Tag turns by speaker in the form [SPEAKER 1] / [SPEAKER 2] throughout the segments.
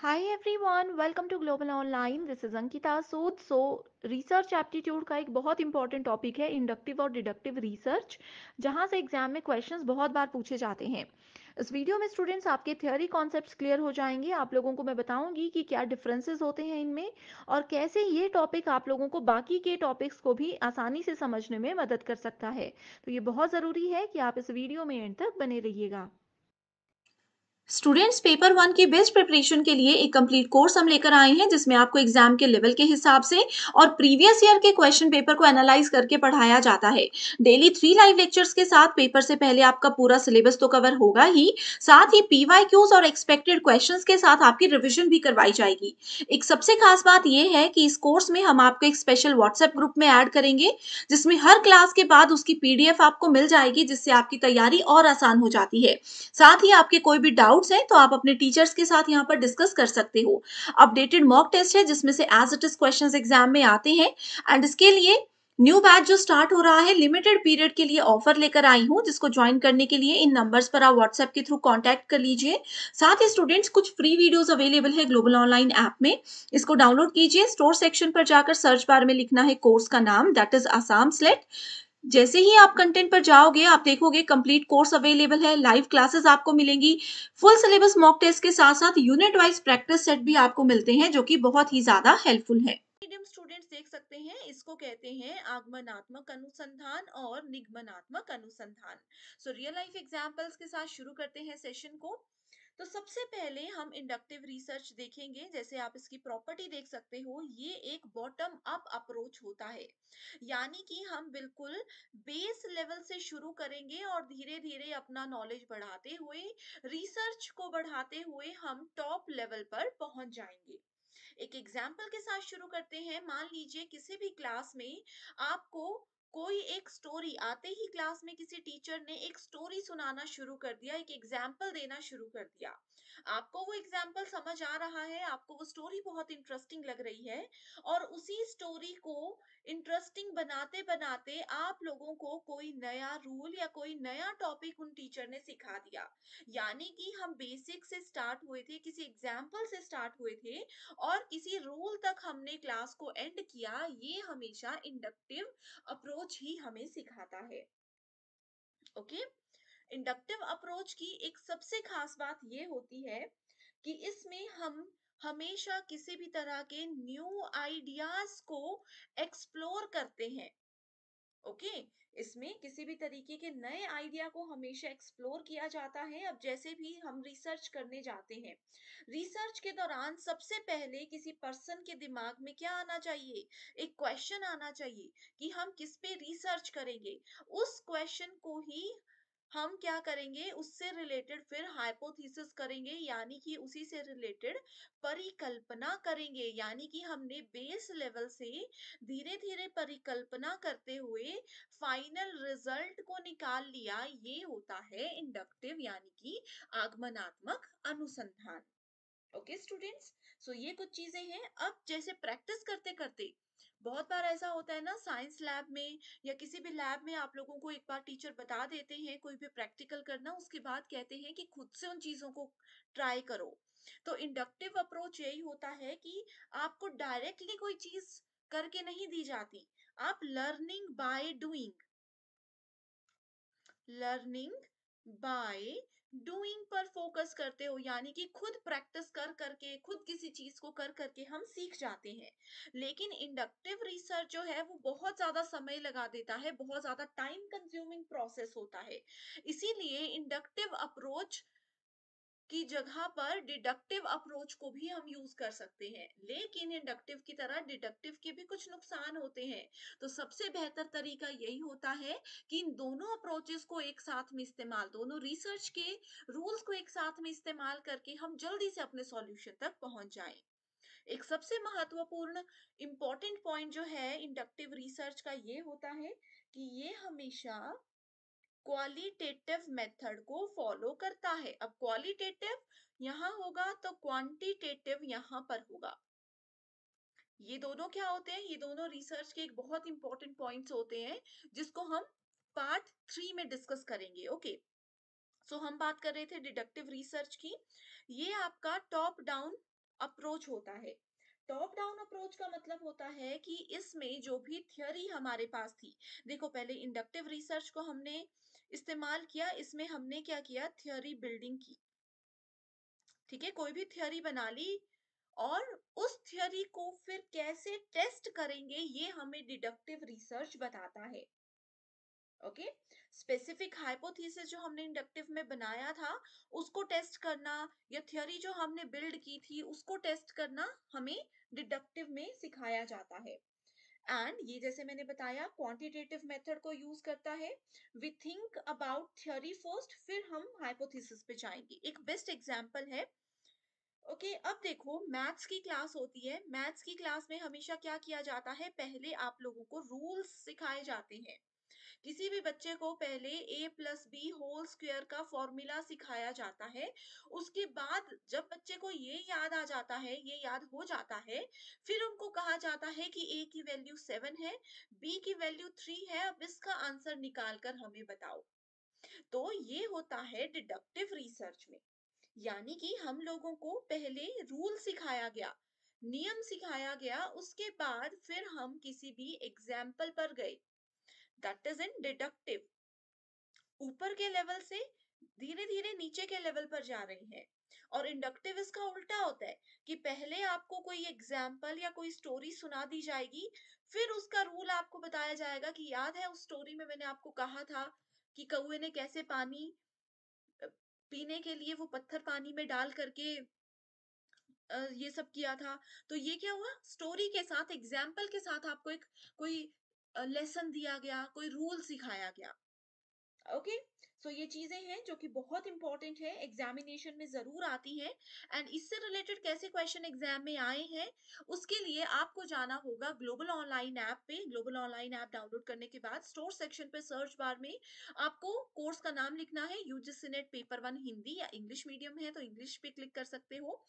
[SPEAKER 1] Hi everyone, welcome to Global Online. This is Ankita Sood. Research aptitude का एक बहुत important topic है inductive और डिडक्टिव रिसर्च, जहां से एग्जाम में क्वेश्चंस बहुत बार पूछे जाते हैं। इस वीडियो में स्टूडेंट्स आपके थ्योरी कॉन्सेप्ट्स क्लियर हो जाएंगे। आप लोगों को मैं बताऊंगी कि क्या डिफरेंसेस होते हैं इनमें और कैसे ये टॉपिक आप लोगों को बाकी के टॉपिक्स को भी आसानी से समझने में मदद कर सकता है। तो ये बहुत ज़रूरी है कि आप इस वीडियो में एंड तक बने रहिएगा।
[SPEAKER 2] स्टूडेंट्स पेपर वन की बेस्ट प्रिपरेशन के लिए एक कंप्लीट कोर्स हम लेकर आए हैं जिसमें आपको एग्जाम के लेवल के हिसाब से और प्रीवियस ईयर के क्वेश्चन पेपर को एनालाइज करके पढ़ाया जाता है। डेली 3 लाइव लेक्चर्स के साथ पेपर से पहले आपका पूरा सिलेबस तो कवर होगा ही, साथ ही पीवाईक्यूज और एक्सपेक्टेड क्वेश्चंस के साथ आपकी रिविजन भी करवाई जाएगी। एक सबसे खास बात यह है कि इस कोर्स में हम आपको एक स्पेशल व्हाट्सएप ग्रुप में ऐड करेंगे जिसमें हर क्लास के बाद उसकी पीडीएफ आपको मिल जाएगी, जिससे आपकी तैयारी और आसान हो जाती है। साथ ही आपके कोई भी डाउट्स हैं तो आप अपने टीचर्स के साथ यहाँ पर डिस्कस कर सकते हो। अपडेटेड मॉक टेस्ट है जिसमें से as it is questions exam में आते हैं। एंड इसके लिए न्यू बैच जो स्टार्ट हो रहा है, लिमिटेड पीरियड के लिए ऑफर लेकर आई हूँ, जिसको ज्वाइन करने के लिए इन नंबर्स पर आप व्हाट्सएप के थ्रू कांटेक्ट कर लीजिए। साथ ही स्टूडेंट्स कुछ फ्री वीडियोस अवेलेबल है ग्लोबल ऑनलाइन ऐप में, इसको डाउनलोड कीजिए। स्टोर सेक्शन पर जाकर सर्च बार में लिखना है कोर्स का नाम, दैट इज आसाम स्लेट। जैसे ही आप कंटेंट पर जाओगे आप देखोगे कंप्लीट कोर्स अवेलेबल है, लाइव क्लासेस आपको मिलेंगी, फुल सिलेबस मॉक टेस्ट के साथ साथ यूनिट वाइज प्रैक्टिस सेट भी आपको मिलते हैं जो कि बहुत ही ज्यादा हेल्पफुल है। मीडियम स्टूडेंट्स देख सकते हैं, इसको कहते हैं आगमनात्मक अनुसंधान और निगमनात्मक अनुसंधान। सो रियल लाइफ एग्जांपल्स के साथ शुरू करते हैं सेशन को। तो सबसे पहले हम इंडक्टिव रिसर्च देखेंगे। जैसे आप इसकी प्रॉपर्टी देख सकते हो, ये एक बॉटम अप अप्रोच होता है, यानी कि हम बिल्कुल बेस लेवल से शुरू करेंगे और धीरे धीरे अपना नॉलेज बढ़ाते हुए, रिसर्च को बढ़ाते हुए हम टॉप लेवल पर पहुंच जाएंगे। एक एग्जाम्पल के साथ शुरू करते हैं। मान लीजिए किसी भी क्लास में आपको कोई एक स्टोरी, आते ही क्लास में किसी टीचर ने एक स्टोरी सुनाना शुरू कर दिया, एक एग्जाम्पल देना शुरू कर दिया। आपको वो एग्जाम्पल समझ आ रहा है, आपको वो स्टोरी बहुत इंटरेस्टिंग लग रही है, और उसी स्टोरी को इंटरेस्टिंग बनाते बनाते आप लोगों को कोई नया रूल या कोई नया टॉपिक उन टीचर ने सिखा दिया। यानी कि हम बेसिक से स्टार्ट हुए थे, किसी एग्जाम्पल से स्टार्ट हुए थे और किसी रूल तक हमने क्लास को एंड किया। ये हमेशा इंडक्टिव अप्रोच ही हमें सिखाता है। ओके, इंडक्टिव अप्रोच की एक सबसे खास बात ये होती है कि इसमें हम हमेशा किसी भी तरह के न्यू आइडियाज को एक्सप्लोर करते हैं। ओके, इसमें किसी भी तरीके के नए आइडिया को हमेशा एक्सप्लोर किया जाता है। अब जैसे भी हम रिसर्च करने जाते हैं, रिसर्च के दौरान सबसे पहले किसी पर्सन के दिमाग में क्या आना चाहिए, एक क्वेश्चन आना चाहिए कि हम किस पे रिसर्च करेंगे। उस क्वेश्चन को ही हम क्या करेंगे, उससे रिलेटेड फिर हाइपोथेसिस करेंगे, यानी कि उसी से रिलेटेड परिकल्पना करेंगे। यानी कि हमने बेस लेवल से धीरे धीरे परिकल्पना करते हुए फाइनल रिजल्ट को निकाल लिया। ये होता है इंडक्टिव यानी कि आगमनात्मक अनुसंधान। ओके स्टूडेंट्स, सो ये कुछ चीजें हैं। अब जैसे प्रैक्टिस करते करते बहुत बार ऐसा होता है ना, साइंस लैब में या किसी भी लैब में आप लोगों को एक बार टीचर बता देते हैं कोई भी प्रैक्टिकल करना, उसके बाद कहते हैं कि खुद से उन चीजों को ट्राई करो। तो इंडक्टिव अप्रोच यही होता है कि आपको डायरेक्टली कोई चीज करके नहीं दी जाती, आप लर्निंग बाय डूइंग पर फोकस करते हो। यानी कि खुद प्रैक्टिस कर करके, खुद किसी चीज को कर करके हम सीख जाते हैं। लेकिन इंडक्टिव रिसर्च जो है वो बहुत ज्यादा समय लगा देता है, बहुत ज्यादा टाइम कंज्यूमिंग प्रोसेस होता है। इसीलिए इंडक्टिव अप्रोच की जगह पर डिडक्टिव अप्रोच को भी हम यूज कर सकते हैं। लेकिन इंडक्टिव की तरह डिडक्टिव के भी कुछ नुकसान होते हैं। तो सबसे बेहतर तरीका यही होता है कि इन दोनों अप्रोचेस को एक साथ में इस्तेमाल, दोनों रिसर्च के रूल्स को एक साथ में इस्तेमाल करके हम जल्दी से अपने सॉल्यूशन तक पहुंच जाएं। एक सबसे महत्वपूर्ण इंपॉर्टेंट पॉइंट जो है इंडक्टिव रिसर्च का, ये होता है कि ये हमेशा क्वालिटेटिव मेथड को फॉलो करता है। अब क्वालिटेटिव यहाँ होगा तो क्वांटिटेटिव यहाँ पर होगा। ये दोनों क्या होते हैं, ये दोनों रिसर्च के एक बहुत इंपॉर्टेंट पॉइंट्स होते हैं जिसको हम पार्ट 3 में डिस्कस करेंगे। ओके, सो हम बात कर रहे थे डिडक्टिव रिसर्च की। ये आपका टॉप डाउन अप्रोच होता है। टॉप डाउन अप्रोच का मतलब होता है कि इसमें जो भी थ्योरी हमारे पास थी, देखो पहले इंडक्टिव रिसर्च को हमने इस्तेमाल किया, इसमें हमने क्या किया, थ्योरी बिल्डिंग की। ठीक है, कोई भी थ्योरी बना ली और उस थ्योरी को फिर कैसे टेस्ट करेंगे ये हमें डिडक्टिव रिसर्च बताता है। ओके, स्पेसिफिक हाइपोथेसिस जो हमने इंडक्टिव में बनाया था उसको टेस्ट करना, या थ्योरी जो हमने बिल्ड की थी उसको टेस्ट करना हमें डिडक्टिव में सिखाया जाता है। एंड ये जैसे मैंने बताया क्वांटिटेटिव मेथड को यूज करता है। We think about theory first, फिर हम हाइपोथेसिस पे जाएंगे। एक बेस्ट एग्जांपल है, ओके अब देखो मैथ्स की क्लास होती है, मैथ्स की क्लास में हमेशा क्या किया जाता है, पहले आप लोगों को रूल्स सिखाए जाते हैं। किसी भी बच्चे को पहले a plus b whole square का फॉर्मूला सिखाया जाता है। उसके बाद जब बच्चे को ये याद आ जाता है, ये याद हो जाता है, फिर उनको कहा जाता है कि a की वैल्यू 7 है, b की वैल्यू 3 है, अब इसका आंसर निकाल कर हमें बताओ। तो ये होता है डिडक्टिव रिसर्च में। यानी कि हम लोगों को पहले रूल सिखाया गया, नियम सिखाया गया, उसके बाद फिर हम किसी भी एग्जाम्पल पर गए। That is in deductive. ऊपर के लेवल से धीरे धीरे नीचे के लेवल पर जा रही हैं। और इंडक्टिव इसका उल्टा होता है कि पहले आपको कोई एग्जाम्पल या कोई स्टोरी सुना दी जाएगी, फिर उसका रूल आपको बताया जाएगा कि याद है उस स्टोरी में मैंने आपको कहा था कि कौए ने कैसे पानी अ, पीने के लिए वो पत्थर पानी में डाल करके ये सब किया था। तो ये क्या हुआ, स्टोरी के साथ एग्जाम्पल के साथ आपको एक कोई लेसन दिया गया, कोई रूल सिखाया गया। ओके, सो ये चीजें हैं जो कि बहुत इंपॉर्टेंट है, एग्जामिनेशन में जरूर आती हैं। एंड इससे रिलेटेड कैसे क्वेश्चन एग्जाम में आए हैं, उसके लिए आपको जाना होगा ग्लोबल ऑनलाइन ऐप पे। ग्लोबल ऑनलाइन ऐप डाउनलोड करने के बाद स्टोर सेक्शन पे सर्च बार में आपको कोर्स का नाम लिखना है, यूजीसी नेट पेपर 1 हिंदी, या इंग्लिश मीडियम है तो इंग्लिश पे क्लिक कर सकते हो।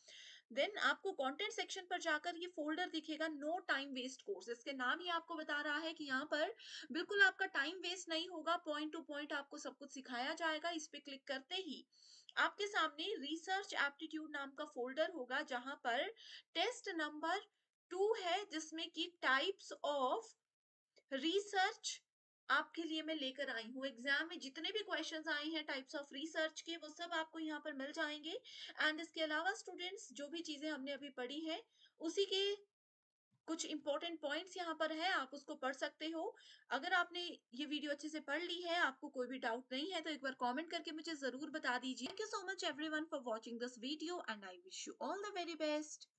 [SPEAKER 2] देन आपको कंटेंट सेक्शन पर जाकर ये फोल्डर दिखेगा, नो टाइम वेस्ट कोर्स। इसके नाम ही आपको बता रहा है कि यहाँ पर बिल्कुल आपका टाइम वेस्ट नहीं होगा, पॉइंट टू पॉइंट आपको सब कुछ सिखाया जाएगा। इस पे क्लिक करते ही आपके सामने रिसर्च एप्टीट्यूड नाम का फोल्डर होगा, जहां पर टेस्ट नंबर 2 है, जिसमें की टाइप्स ऑफ रिसर्च आपके लिए मैं लेकर आई हूँ। एग्जाम में जितने भी क्वेश्चंस आए हैं टाइप्स ऑफ रिसर्च के, वो सब आपको यहाँ पर मिल जाएंगे। एंड इसके अलावा स्टूडेंट्स जो भी चीजें हमने अभी पढ़ी है उसी के कुछ इंपॉर्टेंट पॉइंट्स यहाँ पर है, आप उसको पढ़ सकते हो। अगर आपने ये वीडियो अच्छे से पढ़ ली है, आपको कोई भी डाउट नहीं है, तो एक बार कमेंट करके मुझे जरूर बता दीजिए। Thank you so much everyone for watching this video and I wish you all the very best.